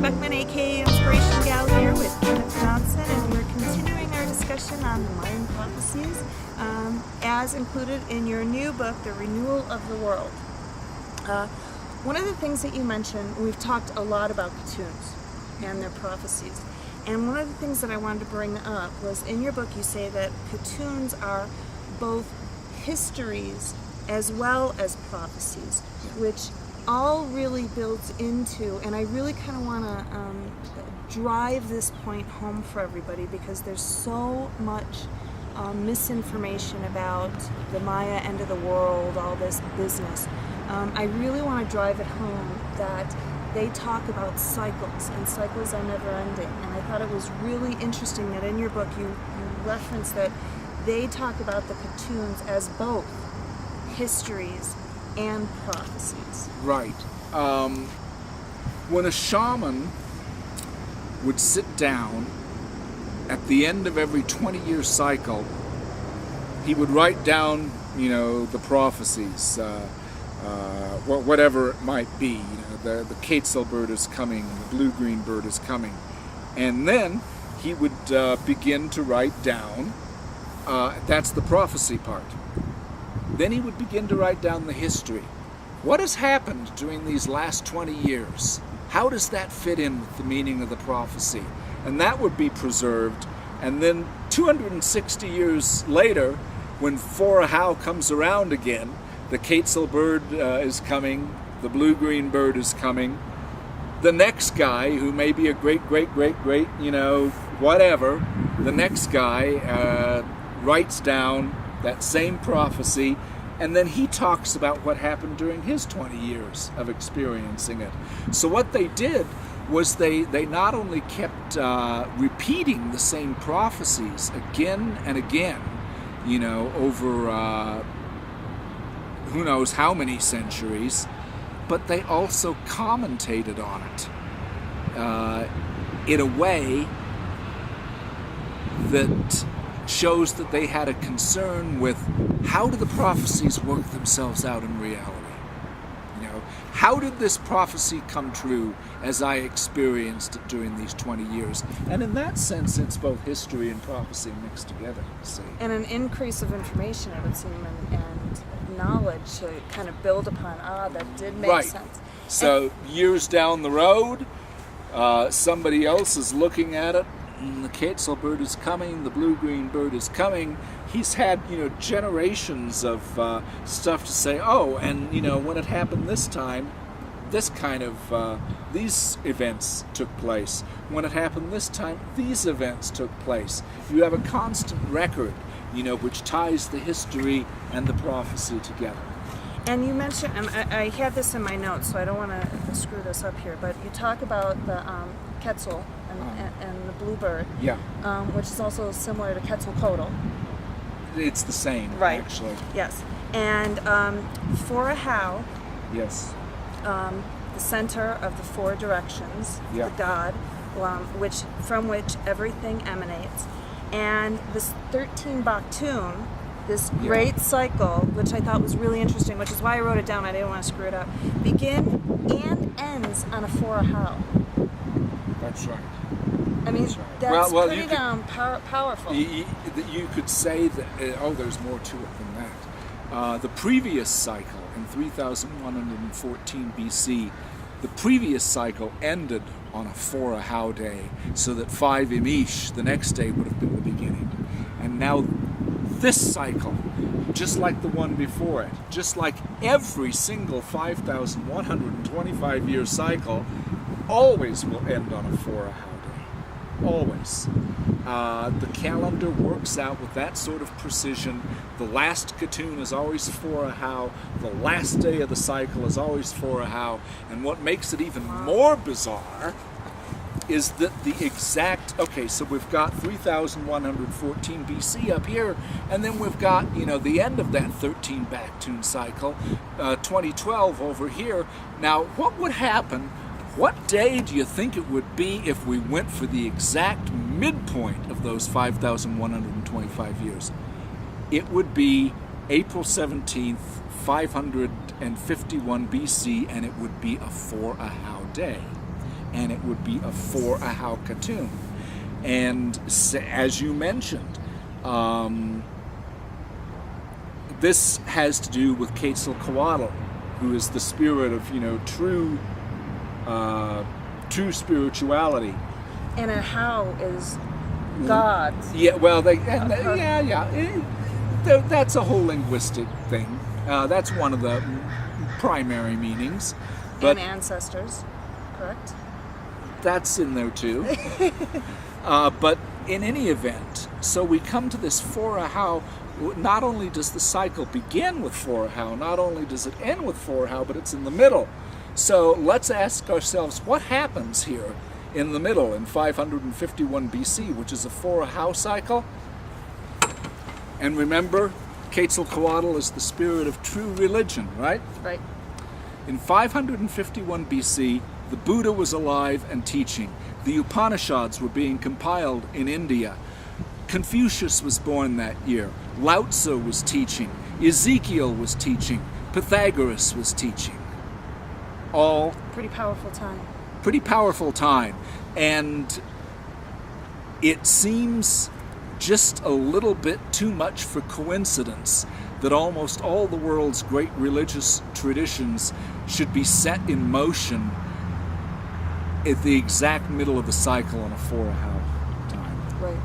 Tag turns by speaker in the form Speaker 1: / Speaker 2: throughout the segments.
Speaker 1: aka Inspiration Gal here with Kenneth Johnson, and we're continuing our discussion on the Mayan prophecies as included in your new book, The Renewal of the World. One of the things that you mentioned, we've talked a lot about Ktuns and their prophecies, and one of the things that I wanted to bring up was in your book you say that Ktuns are both histories as well as prophecies, which all really builds into, and I really kind of want to drive this point home for everybody because there's so much misinformation about the Maya end of the world, all this business. I really want to drive it home that they talk about cycles, and cycles are never ending. And I thought it was really interesting that in your book you reference that they talk about the Ktuns as both histories and prophecies.
Speaker 2: Right. When a shaman would sit down at the end of every 20-year cycle, he would write down, the prophecies, whatever it might be. The Quetzal bird is coming, the blue-green bird is coming. And then he would begin to write down, that's the prophecy part. Then he would begin to write down the history. What has happened during these last 20 years? How does that fit in with the meaning of the prophecy? And that would be preserved. And then 260 years later, when Ahau comes around again, the Quetzal bird is coming, the blue-green bird is coming. The next guy, who may be a great, whatever, the next guy writes down that same prophecy, and then he talks about what happened during his 20 years of experiencing it. So what they did was they not only kept repeating the same prophecies again and again, over who knows how many centuries, but they also commentated on it in a way that shows that they had a concern with how do the prophecies work themselves out in reality? How did this prophecy come true as I experienced it during these 20 years? And in that sense, it's both history and prophecy mixed together, see.
Speaker 1: And an increase of information, it would seem, and knowledge to kind of build upon. That did make sense.
Speaker 2: So years down the road, somebody else is looking at it, and the Quetzal bird is coming, the blue-green bird is coming. He's had, generations of stuff to say, and, when it happened this time, this kind of, these events took place. When it happened this time, these events took place. You have a constant record, which ties the history and the prophecy together.
Speaker 1: And you mentioned, and I had this in my notes, so I don't want to screw this up here, but you talk about the Quetzal and the bluebird, which is also similar to Quetzalcoatl.
Speaker 2: It's the same,
Speaker 1: right?
Speaker 2: Actually,
Speaker 1: yes. And for Ahau,
Speaker 2: yes,
Speaker 1: the center of the four directions, the god, from which everything emanates, and this 13 Baktun, this great cycle, which I thought was really interesting, which is why I wrote it down. I didn't want to screw it up. Begin and ends on a for Ahau.
Speaker 2: That's right.
Speaker 1: I mean, that's pretty damn powerful.
Speaker 2: You could say that, there's more to it than that. The previous cycle, in 3114 BC, the previous cycle ended on a for Ahau day, so that 5 Imish, the next day, would have been the beginning. And now this cycle, just like the one before it, just like every single 5,125 year cycle, always will end on a for Ahau. Always. The calendar works out with that sort of precision. The last Ktun is always for Ahau. The last day of the cycle is always for Ahau. And what makes it even more bizarre is that the exact, so we've got 3,114 BC up here, and then we've got, the end of that 13 Baktun cycle, 2012 over here. Now, what would happen? What day do you think it would be if we went for the exact midpoint of those 5,125 years? It would be April 17th, 551 BC, and it would be a for Ahau day. and it would be a 4 Ahau Khatun. And as you mentioned, this has to do with Quetzalcoatl, who is the spirit of, true spirituality.
Speaker 1: And Ahau is God.
Speaker 2: Yeah, well, that's a whole linguistic thing. That's one of the primary meanings. But
Speaker 1: And ancestors, correct?
Speaker 2: that's in there too. But in any event, so we come to this 4 Ahau. Not only does the cycle begin with 4 Ahau, not only does it end with 4 Ahau, but it's in the middle. So let's ask ourselves, what happens here in the middle in 551 BC, which is a 4 Ahau cycle? And remember, Quetzalcoatl is the spirit of true religion, right?
Speaker 1: Right.
Speaker 2: In 551 BC, the Buddha was alive and teaching. The Upanishads were being compiled in India. Confucius was born that year. Lao Tzu was teaching. Ezekiel was teaching. Pythagoras was teaching. All
Speaker 1: Pretty powerful time.
Speaker 2: pretty powerful time. And it seems just a little bit too much for coincidence that almost all the world's great religious traditions should be set in motion at the exact middle of the cycle on a 4 Ahau time.
Speaker 1: Right.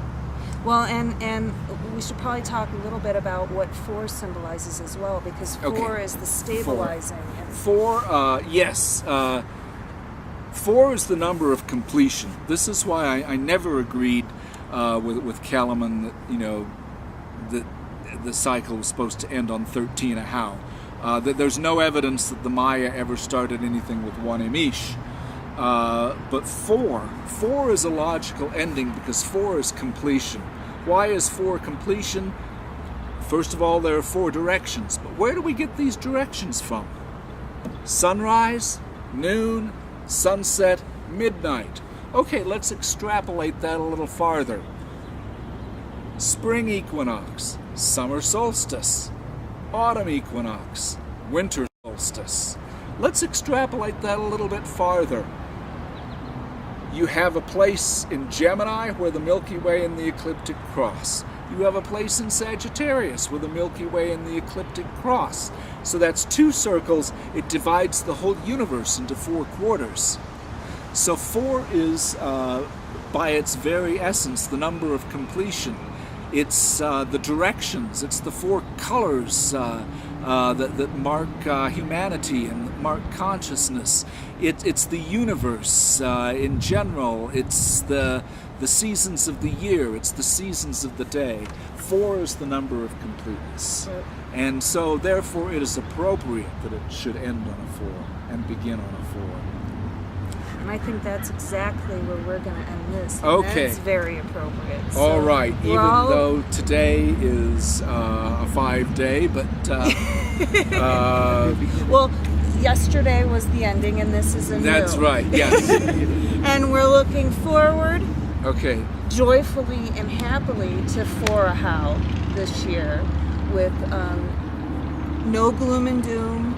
Speaker 1: Well, and we should probably talk a little bit about what 4 symbolizes as well, because 4 is the stabilizing. And
Speaker 2: 4, yes. 4 is the number of completion. This is why I never agreed with Kalaman that, that the cycle was supposed to end on 13 Ahau. That there's no evidence that the Maya ever started anything with 1 Emish. But 4 is a logical ending because 4 is completion. Why is 4 completion? First of all, there are 4 directions. But where do we get these directions from? Sunrise, noon, sunset, midnight. Okay, let's extrapolate that a little farther. Spring equinox, summer solstice, autumn equinox, winter solstice. Let's extrapolate that a little bit farther. You have a place in Gemini where the Milky Way and the ecliptic cross. You have a place in Sagittarius where the Milky Way and the ecliptic cross. So that's 2 circles. It divides the whole universe into 4 quarters. So 4 is, by its very essence, the number of completion. It's the directions. It's the 4 colors that mark humanity and mark consciousness. It's the universe in general. It's the seasons of the year. It's the seasons of the day. 4 is the number of completeness.
Speaker 1: Right.
Speaker 2: And so, therefore, it is appropriate that it should end on a 4 and begin on a 4.
Speaker 1: And I think that's exactly where we're going to end this. And
Speaker 2: Okay.
Speaker 1: That's very appropriate.
Speaker 2: All right, even
Speaker 1: well,
Speaker 2: though today is a 5-day, but
Speaker 1: well, yesterday was the ending, and this is a
Speaker 2: that's
Speaker 1: new.
Speaker 2: right, yes.
Speaker 1: And we're looking forward
Speaker 2: Okay,
Speaker 1: joyfully and happily to 4 Ahau this year with no gloom and doom,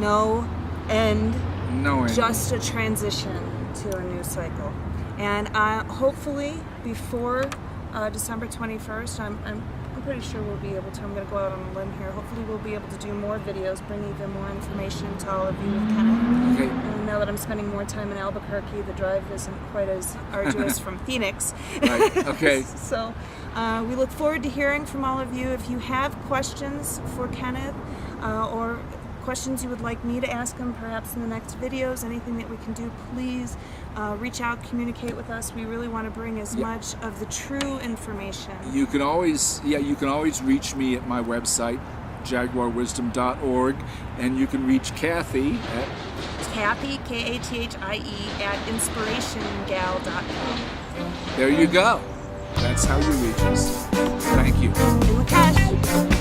Speaker 1: no end,
Speaker 2: no end.
Speaker 1: just a transition to a new cycle. And hopefully before December 21st, I'm pretty sure we'll be able to. I'm going to go out on a limb here. Hopefully we'll be able to do more videos, bring even more information to all of you with Kenneth.
Speaker 2: Okay.
Speaker 1: And now that I'm spending more time in Albuquerque, the drive isn't quite as arduous from Phoenix.
Speaker 2: Right, okay.
Speaker 1: So we look forward to hearing from all of you. If you have questions for Kenneth or questions you would like me to ask him perhaps in the next videos, anything that we can do, please reach out, communicate with us. We really want to bring as much of the true information.
Speaker 2: You can always reach me at my website, jaguarwisdom.org, and you can reach Kathy at
Speaker 1: Kathy, Kathie, at inspirationgal.com.
Speaker 2: there you go. That's how you reach us. Thank you.
Speaker 1: In Lak'ech.